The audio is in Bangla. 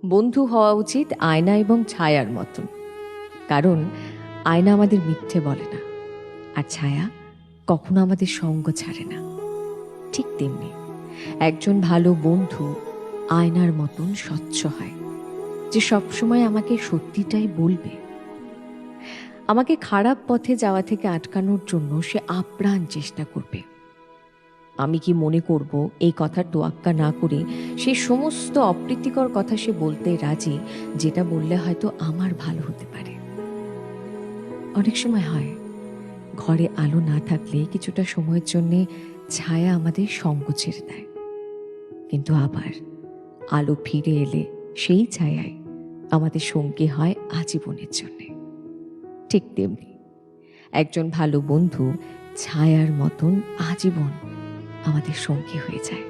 বন্ধু হওয়া উচিত আয়না এবং ছায়ার মতন, কারণ আয়না আমাদের মিথ্যে বলে না, আর ছায়া কখনো আমাদের সঙ্গ ছাড়ে না। ঠিক তেমনি একজন ভালো বন্ধু আয়নার মতন স্বচ্ছ হয়, যে সবসময় আমাকে সত্যিটাই বলবে। আমাকে খারাপ পথে যাওয়া থেকে আটকানোর জন্য সে আপ্রাণ চেষ্টা করবে। আমি কি মনে করব এই কথার তোয়াক্কা না করে সে সমস্ত অপ্রীতিকর কথা সে বলতে রাজি, যেটা বললে হয়তো আমার ভালো হতে পারে। অনেক সময় হয় ঘরে আলো না থাকলে কিছুটা সময়ের জন্য ছায়া আমাদের সঙ্গ ছেড়ে দেয়, কিন্তু আবার আলো ফিরে এলে সেই ছায়াই আমাদের সঙ্গী হয় আজীবনের জন্য। ঠিক তেমনি একজন ভালো বন্ধু ছায়ার মতন আজীবন আমাদের সঙ্গী হয়ে যায়।